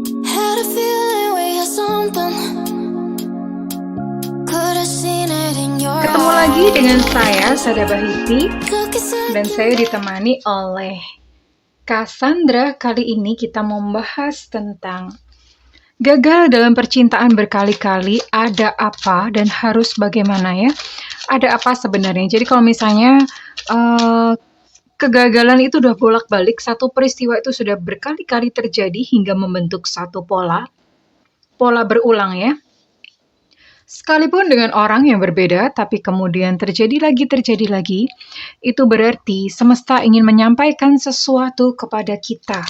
Had a feeling we had something. Could have seen it in your Ketemu lagi dengan saya, Sada Bahiti, look as if dan saya ditemani oleh Cassandra. Kali ini kita membahas tentang gagal dalam percintaan berkali-kali, ada apa dan harus bagaimana ya? Ada apa sebenarnya? Jadi kalau misalnya kegagalan itu udah bolak-balik, satu peristiwa itu sudah berkali-kali terjadi hingga membentuk satu pola berulang ya. Sekalipun dengan orang yang berbeda, tapi kemudian terjadi lagi, itu berarti semesta ingin menyampaikan sesuatu kepada kita.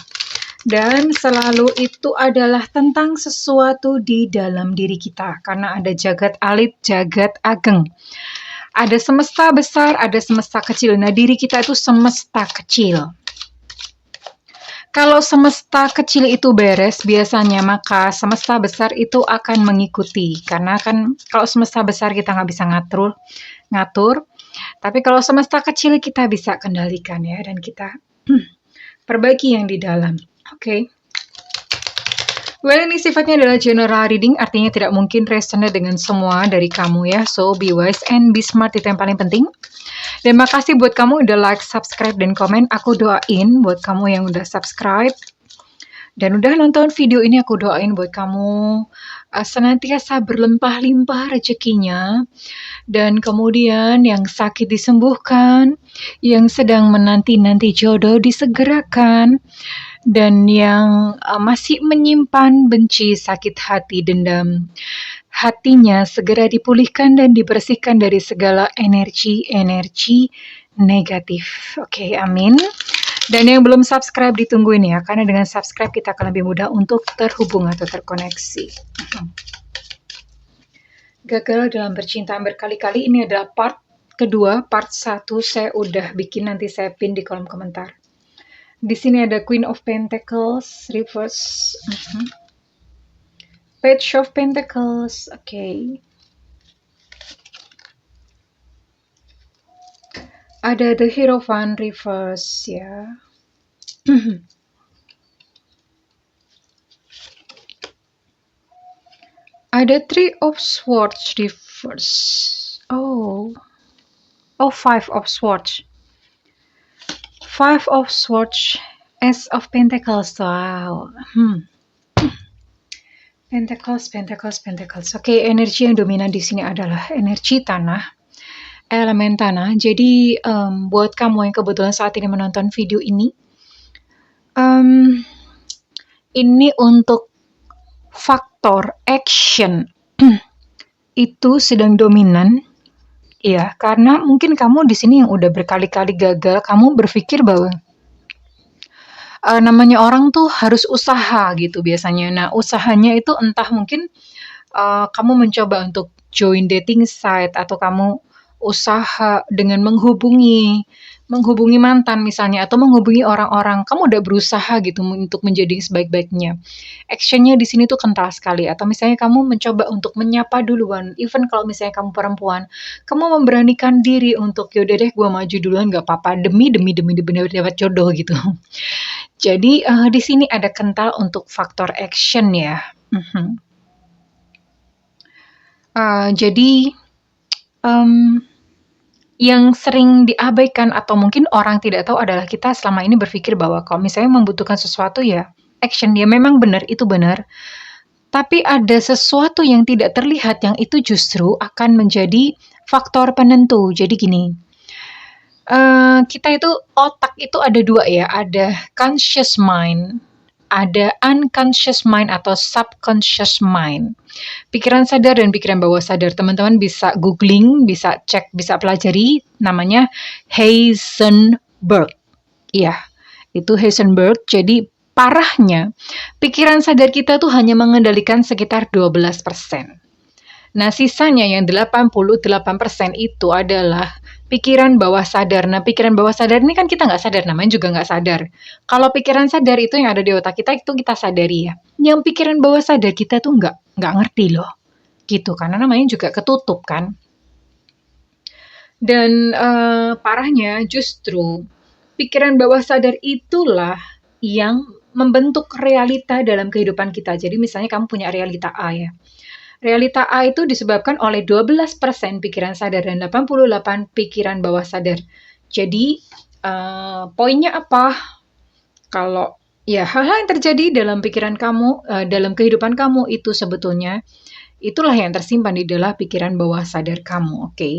Dan selalu itu adalah tentang sesuatu di dalam diri kita, karena ada jagat alit, jagat ageng. Ada semesta besar, ada semesta kecil. Nah, diri kita itu semesta kecil. Kalau semesta kecil itu beres, biasanya maka semesta besar itu akan mengikuti. Karena kan kalau semesta besar kita nggak bisa ngatur. Tapi kalau semesta kecil kita bisa kendalikan ya, dan kita perbaiki yang di dalam. Oke. Well, ini sifatnya adalah general reading, artinya tidak mungkin resonate dengan semua dari kamu ya. So, be wise and be smart, itu yang paling penting. Dan makasih buat kamu udah like, subscribe, dan komen. Aku doain buat kamu yang udah subscribe dan udah nonton video ini, aku doain buat kamu senantiasa berlimpah-limpah rezekinya. Dan kemudian yang sakit disembuhkan, yang sedang menanti-nanti jodoh disegerakan, dan yang masih menyimpan benci, sakit hati, dendam, hatinya segera dipulihkan dan dibersihkan dari segala energi negatif. Oke, amin. Dan yang belum subscribe ditungguin ya, karena dengan subscribe kita akan lebih mudah untuk terhubung atau terkoneksi. Gagal dalam percintaan berkali-kali, ini adalah part kedua, part 1 saya udah bikin, nanti saya pin di kolom komentar. Di sini ada Queen of Pentacles, reverse. Page of Pentacles, oke. Ada The Hierophant reverse ya. Ada Three of Swords reverse. Oh, Five of Swords. Five of Swords, Ace of Pentacles. Wow. Pentacles. Oke, energi yang dominan di sini adalah energi tanah, elemen tanah. Jadi buat kamu yang kebetulan saat ini menonton video ini untuk faktor action itu sedang dominan, ya, karena mungkin kamu di sini yang udah berkali-kali gagal, kamu berpikir bahwa namanya orang tuh harus usaha gitu biasanya. Nah, usahanya itu entah mungkin kamu mencoba untuk join dating site, atau kamu usaha dengan menghubungi mantan misalnya, atau menghubungi orang-orang. Kamu udah berusaha gitu untuk menjadi sebaik-baiknya. Actionnya di sini tuh kental sekali. Atau misalnya kamu mencoba untuk menyapa duluan. Even kalau misalnya kamu perempuan, kamu memberanikan diri untuk yaudah deh gue maju duluan, gak apa-apa, demi dapat jodoh gitu. Jadi di sini ada kental untuk faktor action ya. Jadi yang sering diabaikan atau mungkin orang tidak tahu adalah kita selama ini berpikir bahwa kalau misalnya membutuhkan sesuatu ya action, ya memang benar, itu benar. Tapi ada sesuatu yang tidak terlihat yang itu justru akan menjadi faktor penentu. Jadi gini, kita itu otak itu ada dua ya, ada conscious mind, ada unconscious mind atau subconscious mind. Pikiran sadar dan pikiran bawah sadar. Teman-teman bisa googling, bisa cek, bisa pelajari, namanya Heisenberg. Iya, itu Heisenberg. Jadi parahnya, pikiran sadar kita tuh hanya mengendalikan sekitar 12%. Nah, sisanya yang 88% itu adalah pikiran bawah sadar. Nah, pikiran bawah sadar ini kan kita nggak sadar, namanya juga nggak sadar. Kalau pikiran sadar itu yang ada di otak kita, itu kita sadari ya. Yang pikiran bawah sadar kita tuh nggak ngerti loh. Gitu, karena namanya juga ketutup kan. Dan parahnya justru pikiran bawah sadar itulah yang membentuk realita dalam kehidupan kita. Jadi misalnya kamu punya realita A ya. Realita A itu disebabkan oleh 12% pikiran sadar dan 88 pikiran bawah sadar. Jadi poinnya apa? Kalau ya hal-hal yang terjadi dalam pikiran kamu, dalam kehidupan kamu itu sebetulnya itulah yang tersimpan di dalam pikiran bawah sadar kamu, oke?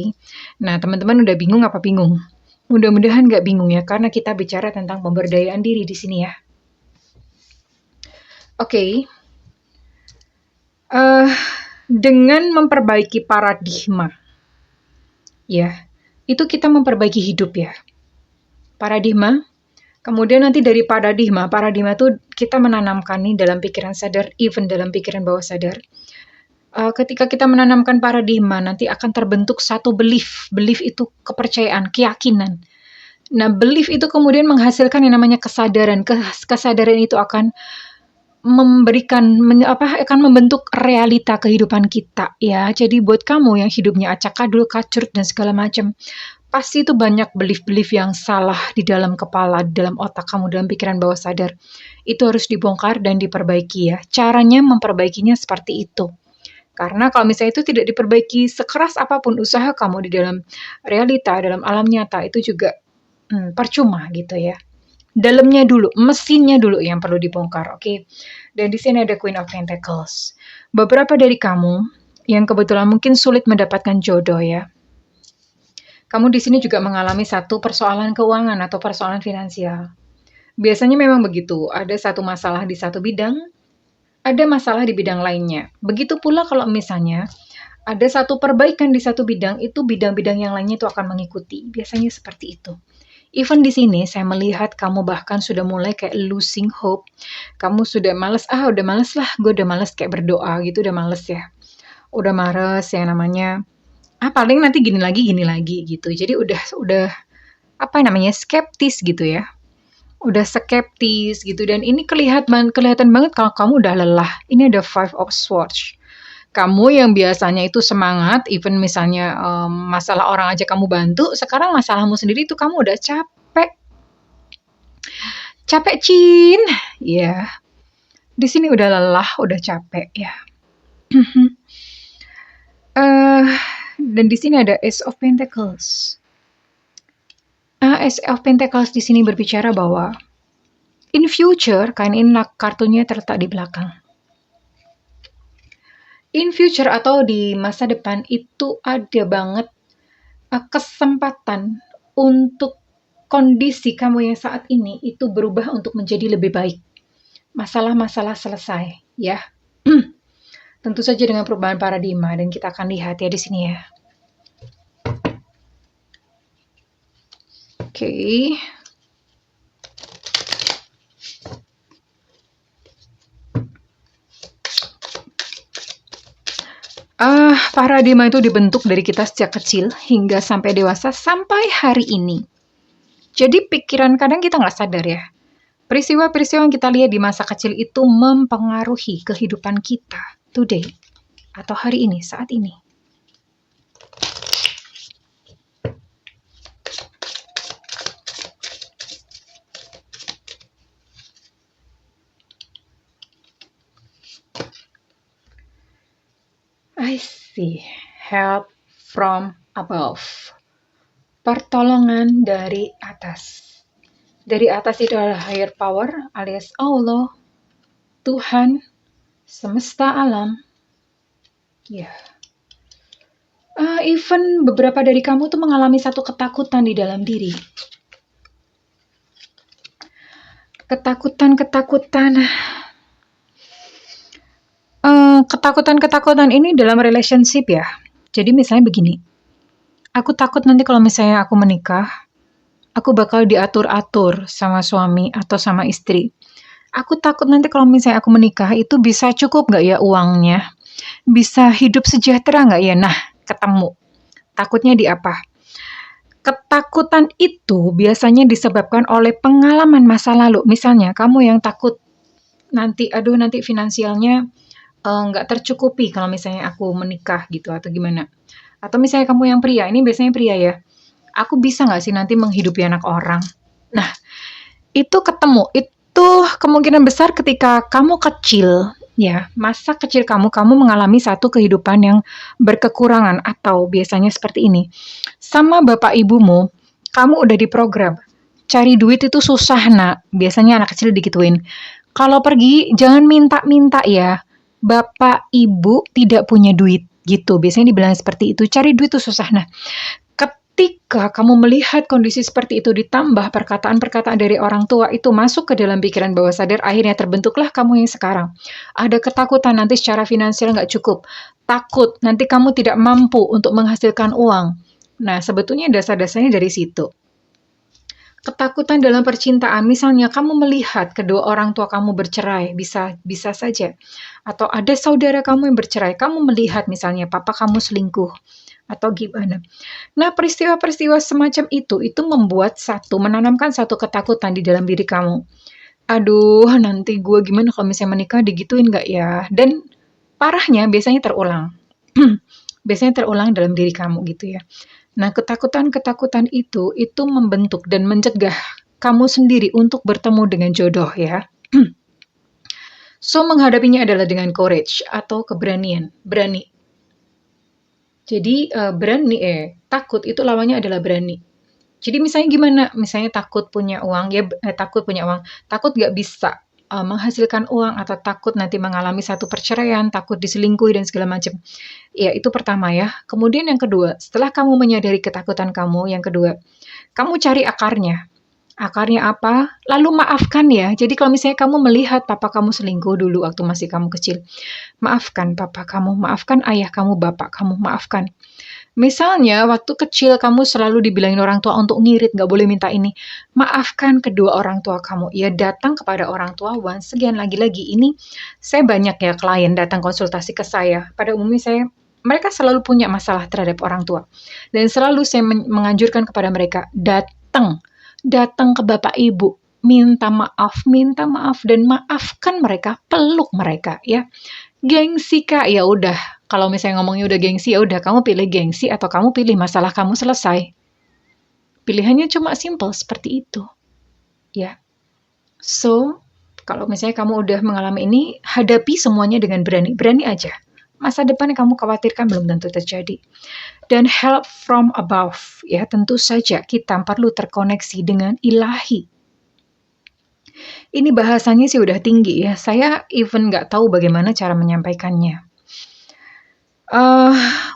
Nah, teman-teman udah bingung apa bingung? Mudah-mudahan nggak bingung ya, karena kita bicara tentang pemberdayaan diri di sini ya. Oke. Dengan memperbaiki paradigma, ya, itu kita memperbaiki hidup ya. Paradigma, kemudian nanti dari paradigma itu kita menanamkan nih dalam pikiran sadar, even dalam pikiran bawah sadar. Ketika kita menanamkan paradigma, nanti akan terbentuk satu belief. Belief itu kepercayaan, keyakinan. Nah, belief itu kemudian menghasilkan yang namanya kesadaran. Kesadaran itu akan akan membentuk realita kehidupan kita ya. Jadi buat kamu yang hidupnya acak-adul, kacrut dan segala macam, pasti itu banyak belief-belief yang salah di dalam kepala, di dalam otak kamu, dalam pikiran bawah sadar. Itu harus dibongkar dan diperbaiki ya. Caranya memperbaikinya seperti itu. Karena kalau misalnya itu tidak diperbaiki, sekeras apapun usaha kamu di dalam realita, dalam alam nyata, itu juga percuma gitu ya. Dalamnya dulu, mesinnya dulu yang perlu dibongkar, oke? Dan di sini ada Queen of Pentacles. Beberapa dari kamu yang kebetulan mungkin sulit mendapatkan jodoh ya. Kamu di sini juga mengalami satu persoalan keuangan atau persoalan finansial. Biasanya memang begitu, ada satu masalah di satu bidang, ada masalah di bidang lainnya. Begitu pula kalau misalnya ada satu perbaikan di satu bidang, itu bidang-bidang yang lainnya itu akan mengikuti. Biasanya seperti itu. Even di sini saya melihat kamu bahkan sudah mulai kayak losing hope. Kamu sudah males, udah males lah, gue udah males kayak berdoa gitu, udah males ya. Udah males yang namanya, paling nanti gini lagi gitu. Jadi udah skeptis gitu ya. Udah skeptis gitu, dan ini kelihatan banget kalau kamu udah lelah. Ini ada Five of Swords. Kamu yang biasanya itu semangat, even misalnya masalah orang aja kamu bantu, sekarang masalahmu sendiri itu kamu udah capek Cin, ya. Di sini udah lelah, udah capek ya. Dan di sini ada Ace of Pentacles. Ace of Pentacles di sini berbicara bahwa in future, ini kartunya terletak di belakang. In future atau di masa depan itu ada banget kesempatan untuk kondisi kamu yang saat ini itu berubah untuk menjadi lebih baik. Masalah-masalah selesai, ya. Tentu saja dengan perubahan paradigma, dan kita akan lihat ya di sini ya. Oke. Paradigma itu dibentuk dari kita sejak kecil hingga sampai dewasa sampai hari ini. Jadi pikiran kadang kita nggak sadar ya. Peristiwa-peristiwa yang kita lihat di masa kecil itu mempengaruhi kehidupan kita today atau hari ini, saat ini. I see. Help from above. Pertolongan dari atas. Dari atas itu adalah higher power alias Allah, Tuhan, semesta alam. Ya. Even beberapa dari kamu tuh mengalami satu ketakutan di dalam diri. Ketakutan ini dalam relationship ya. Jadi misalnya begini, aku takut nanti kalau misalnya aku menikah, aku bakal diatur-atur sama suami atau sama istri. Aku takut nanti kalau misalnya aku menikah itu bisa cukup nggak ya uangnya? Bisa hidup sejahtera nggak ya? Nah, ketemu. Takutnya di apa? Ketakutan itu biasanya disebabkan oleh pengalaman masa lalu. Misalnya kamu yang takut nanti finansialnya nggak tercukupi kalau misalnya aku menikah gitu atau gimana. Atau misalnya kamu yang pria, ini biasanya pria ya. Aku bisa nggak sih nanti menghidupi anak orang? Nah, itu ketemu. itu kemungkinan besar ketika kamu kecil, ya, masa kecil kamu mengalami satu kehidupan yang berkekurangan atau biasanya seperti ini. Sama bapak ibumu, kamu udah diprogram. Cari duit itu susah, Nak. Biasanya anak kecil digituin. Kalau pergi, jangan minta-minta ya. Bapak ibu tidak punya duit, gitu. Biasanya dibilang seperti itu. Cari duit itu susah. Nah, ketika kamu melihat kondisi seperti itu ditambah perkataan-perkataan dari orang tua itu masuk ke dalam pikiran bawah sadar, akhirnya terbentuklah kamu yang sekarang. Ada ketakutan nanti secara finansial nggak cukup. Takut nanti kamu tidak mampu untuk menghasilkan uang. Nah, sebetulnya dasar-dasarnya dari situ. Ketakutan dalam percintaan, misalnya kamu melihat kedua orang tua kamu bercerai, bisa saja. Atau ada saudara kamu yang bercerai, kamu melihat misalnya papa kamu selingkuh, atau gimana. Nah, peristiwa-peristiwa semacam itu menanamkan satu ketakutan di dalam diri kamu. Aduh, nanti gue gimana kalau misalnya menikah digituin nggak ya? Dan parahnya biasanya terulang. Biasanya terulang dalam diri kamu gitu ya. Nah, ketakutan-ketakutan itu membentuk dan mencegah kamu sendiri untuk bertemu dengan jodoh ya. So, menghadapinya adalah dengan courage atau keberanian, berani. Jadi, takut itu lawannya adalah berani. Jadi misalnya gimana? Misalnya takut punya uang, takut nggak bisa menghasilkan uang atau takut nanti mengalami satu perceraian, takut diselingkuhi dan segala macam. Ya, itu pertama ya. Kemudian yang kedua, setelah kamu menyadari ketakutan kamu, yang kedua, kamu cari akarnya. Akarnya apa? Lalu maafkan ya. Jadi kalau misalnya kamu melihat papa kamu selingkuh dulu waktu masih kamu kecil, maafkan papa kamu, maafkan ayah kamu, bapak kamu, maafkan. Misalnya waktu kecil kamu selalu dibilangin orang tua untuk ngirit, nggak boleh minta ini. Maafkan kedua orang tua kamu. Ya, datang kepada orang tua once again, lagi-lagi ini saya banyak ya klien datang konsultasi ke saya. Pada umumnya mereka selalu punya masalah terhadap orang tua. Dan selalu saya menganjurkan kepada mereka, datang ke bapak ibu, minta maaf dan maafkan mereka, peluk mereka ya. Gengsi Kak, ya udah. Kalau misalnya ngomongnya udah gengsi, ya udah kamu pilih gengsi atau kamu pilih masalah kamu selesai. Pilihannya cuma simple seperti itu. Ya. So, kalau misalnya kamu udah mengalami ini, hadapi semuanya dengan berani. Berani aja. Masa depan yang kamu khawatirkan belum tentu terjadi. Dan help from above, ya tentu saja kita perlu terkoneksi dengan ilahi. Ini bahasanya sih udah tinggi ya, saya even nggak tahu bagaimana cara menyampaikannya.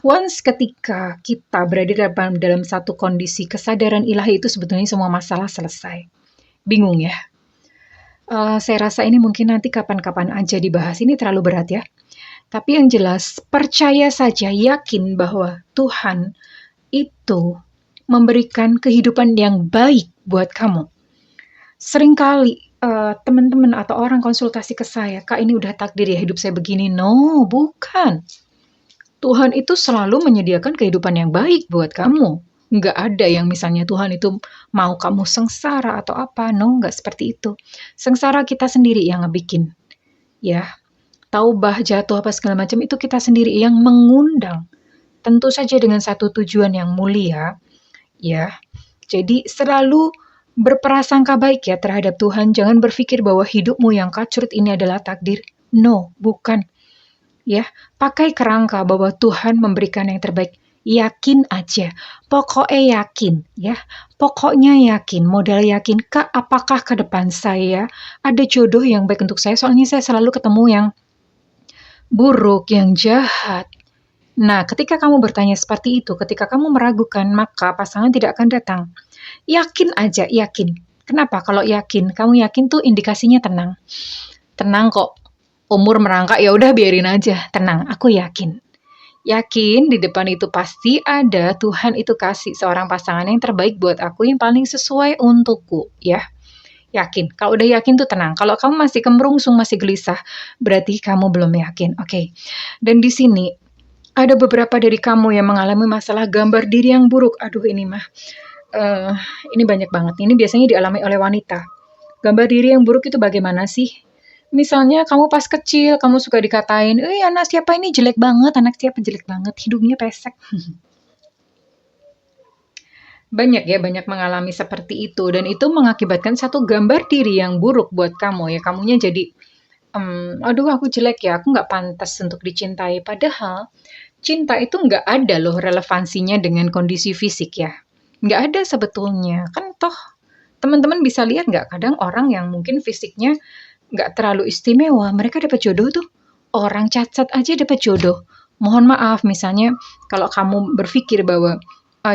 Once ketika kita berada dalam satu kondisi kesadaran ilahi itu sebetulnya semua masalah selesai. Bingung ya? Saya rasa ini mungkin nanti kapan-kapan aja dibahas, ini terlalu berat ya. Tapi yang jelas, percaya saja, yakin bahwa Tuhan itu memberikan kehidupan yang baik buat kamu. Seringkali teman-teman atau orang konsultasi ke saya, Kak ini udah takdir ya hidup saya begini. No, bukan. Tuhan itu selalu menyediakan kehidupan yang baik buat kamu. Nggak ada yang misalnya Tuhan itu mau kamu sengsara atau apa. No, nggak seperti itu. Sengsara kita sendiri yang ngebikin. Ya, taubah, jatuh, apa segala macam itu kita sendiri yang mengundang. Tentu saja dengan satu tujuan yang mulia, ya. Jadi selalu berprasangka baik ya terhadap Tuhan. Jangan berpikir bahwa hidupmu yang kacrut ini adalah takdir. No, bukan. Ya, pakai kerangka bahwa Tuhan memberikan yang terbaik. Yakin aja. Pokoknya yakin, ya. Pokoknya yakin, modal yakin. Kak, apakah ke depan saya ada jodoh yang baik untuk saya? Soalnya saya selalu ketemu yang buruk, yang jahat. Nah, ketika kamu bertanya seperti itu, ketika kamu meragukan, maka pasangan tidak akan datang. Yakin aja, yakin. Kenapa? Kalau yakin, kamu yakin tuh indikasinya tenang. Tenang kok. Umur merangkak, ya udah biarin aja. Tenang, aku yakin. Yakin di depan itu pasti ada Tuhan itu kasih seorang pasangan yang terbaik buat aku, yang paling sesuai untukku, ya. Yakin. Kalau udah yakin tuh tenang. Kalau kamu masih kemerungsung, masih gelisah, berarti kamu belum yakin. Oke. Dan di sini ada beberapa dari kamu yang mengalami masalah gambar diri yang buruk. Aduh, ini banyak banget. Ini biasanya dialami oleh wanita. Gambar diri yang buruk itu bagaimana sih? Misalnya kamu pas kecil, kamu suka dikatain, anak siapa ini jelek banget, anak siapa jelek banget, hidungnya pesek. Banyak ya, banyak mengalami seperti itu dan itu mengakibatkan satu gambar diri yang buruk buat kamu ya. Kamunya jadi, "Aduh aku jelek ya, aku nggak pantas untuk dicintai." Padahal cinta itu nggak ada loh relevansinya dengan kondisi fisik ya. Nggak ada sebetulnya. Kan toh teman-teman bisa lihat nggak kadang orang yang mungkin fisiknya nggak terlalu istimewa, mereka dapat jodoh tuh. Orang cacat aja dapat jodoh. Mohon maaf, misalnya kalau kamu berpikir bahwa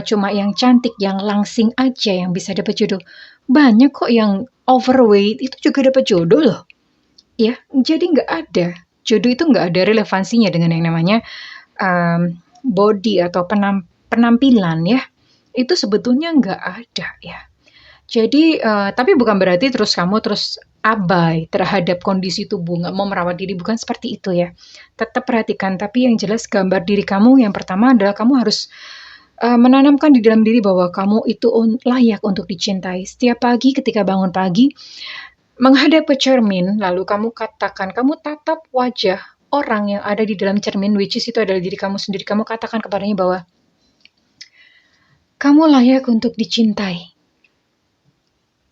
cuma yang cantik, yang langsing aja yang bisa dapat jodoh. Banyak kok yang overweight itu juga dapat jodoh loh. Ya, jadi nggak ada. Jodoh itu nggak ada relevansinya dengan yang namanya body atau penampilan ya. Itu sebetulnya nggak ada ya. Jadi, tapi bukan berarti kamu terus abai terhadap kondisi tubuh, nggak mau merawat diri, bukan seperti itu ya. Tetap perhatikan, tapi yang jelas gambar diri kamu yang pertama adalah kamu harus, menanamkan di dalam diri bahwa kamu itu layak untuk dicintai. Setiap pagi ketika bangun pagi, menghadap ke cermin, lalu kamu katakan, kamu tatap wajah orang yang ada di dalam cermin, which is itu adalah diri kamu sendiri, kamu katakan kepadanya bahwa, "Kamu layak untuk dicintai."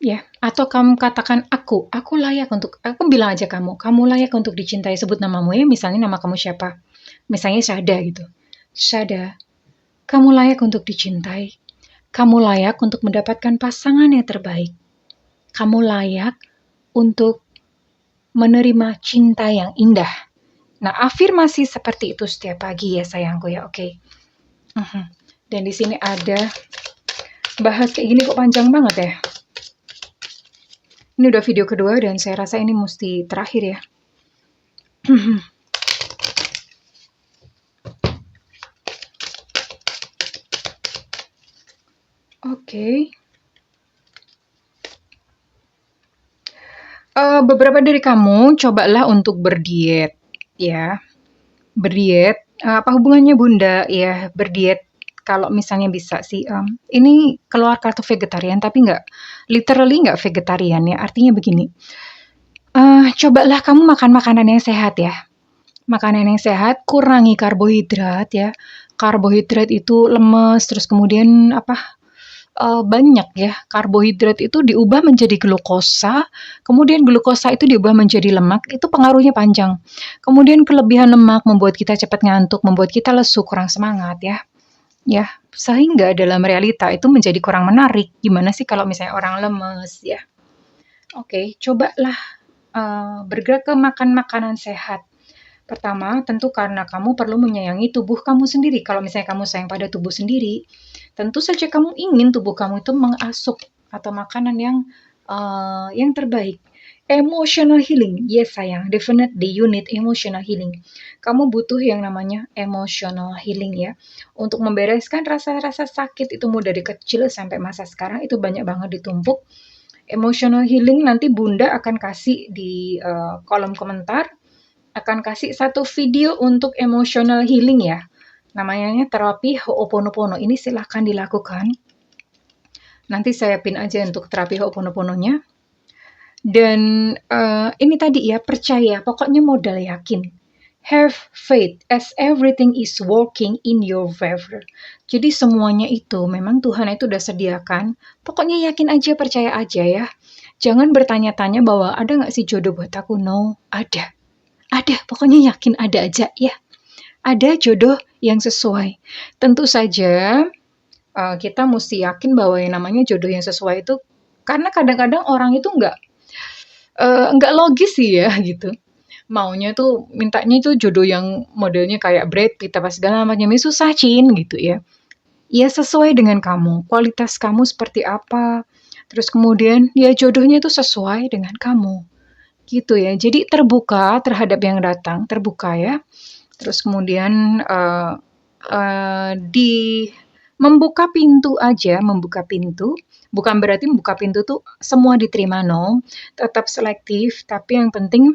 Ya, atau kamu katakan aku layak untuk aku bilang aja kamu layak untuk dicintai, sebut namamu ya, misalnya nama kamu siapa? Misalnya Syahda gitu. Syahda, kamu layak untuk dicintai. Kamu layak untuk mendapatkan pasangan yang terbaik. Kamu layak untuk menerima cinta yang indah. Nah, afirmasi seperti itu setiap pagi ya sayangku ya, oke. Dan di sini ada bahas kayak gini kok panjang banget ya. Ini udah video kedua dan saya rasa ini mesti terakhir ya. Oke. Beberapa dari kamu cobalah untuk berdiet ya. Berdiet, apa hubungannya Bunda? Ya, berdiet kalau misalnya bisa sih, ini keluar kartu vegetarian tapi literally nggak vegetarian ya, artinya begini, cobalah kamu makan makanan yang sehat ya. Makanan yang sehat, kurangi karbohidrat ya. Karbohidrat itu lemes, terus kemudian banyak ya, karbohidrat itu diubah menjadi glukosa, kemudian glukosa itu diubah menjadi lemak, itu pengaruhnya panjang. Kemudian kelebihan lemak membuat kita cepat ngantuk, membuat kita lesu, kurang semangat ya. Ya, sehingga dalam realita itu menjadi kurang menarik. Gimana sih kalau misalnya orang lemes ya? Oke, cobalah bergerak ke makan makanan sehat. Pertama, tentu karena kamu perlu menyayangi tubuh kamu sendiri. Kalau misalnya kamu sayang pada tubuh sendiri, tentu saja kamu ingin tubuh kamu itu mengasup atau makanan yang terbaik. Emotional healing, yes sayang, definitely you need emotional healing. Kamu butuh yang namanya emotional healing ya, untuk membereskan rasa-rasa sakit itu mulai dari kecil sampai masa sekarang itu banyak banget ditumpuk. Emotional healing nanti Bunda akan kasih di kolom komentar, akan kasih satu video untuk emotional healing ya. Namanya terapi Ho'oponopono. Ini silahkan dilakukan. Nanti saya pin aja untuk terapi Ho'oponopononya. Dan ini tadi ya, percaya. Pokoknya modal yakin. Have faith as everything is working in your favor. Jadi semuanya itu memang Tuhan itu udah sediakan. Pokoknya yakin aja, percaya aja ya. Jangan bertanya-tanya bahwa ada nggak sih jodoh buat aku? No, ada. Ada, pokoknya yakin ada aja ya. Ada jodoh yang sesuai. Tentu saja kita mesti yakin bahwa yang namanya jodoh yang sesuai itu, karena kadang-kadang orang itu nggak logis sih ya gitu. Maunya tuh mintanya itu jodoh yang modelnya kayak Brad Pitt apa segala macamnya, susah Cin gitu ya. Ya sesuai dengan kamu, kualitas kamu seperti apa. Terus kemudian ya jodohnya itu sesuai dengan kamu. Gitu ya. Jadi terbuka terhadap yang datang, terbuka ya. Terus kemudian membuka pintu aja, membuka pintu. Bukan berarti membuka pintu tuh semua diterima, no. Tetap selektif, tapi yang penting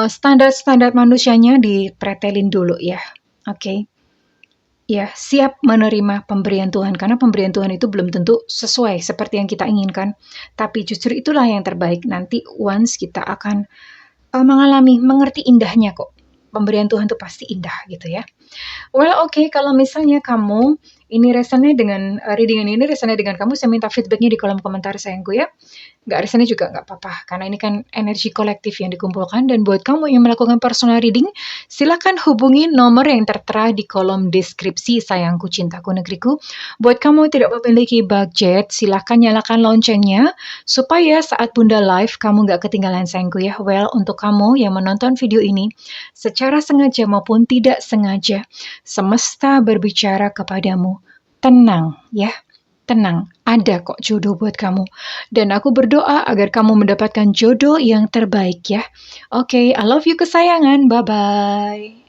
standar-standar manusianya dipretelin dulu ya. Oke. Ya, siap menerima pemberian Tuhan, karena pemberian Tuhan itu belum tentu sesuai seperti yang kita inginkan, tapi justru itulah yang terbaik. Nanti once kita akan mengerti indahnya kok. Pemberian Tuhan itu pasti indah gitu ya. Well, oke, kalau misalnya kamu ini resonate dengan readingan ini resonate dengan kamu, saya minta feedbacknya di kolom komentar sayangku ya. Nggak resonate juga nggak apa-apa, karena ini kan energi kolektif yang dikumpulkan. Dan buat kamu yang melakukan personal reading, silakan hubungi nomor yang tertera di kolom deskripsi sayangku, cintaku, negeriku. Buat kamu yang tidak memiliki budget, silakan nyalakan loncengnya, supaya saat Bunda live, kamu nggak ketinggalan sayangku ya. Well, untuk kamu yang menonton video ini, secara sengaja maupun tidak sengaja, semesta berbicara kepadamu, tenang ya. Tenang, ada kok jodoh buat kamu. Dan aku berdoa agar kamu mendapatkan jodoh yang terbaik ya. Oke, I love you kesayangan. Bye-bye.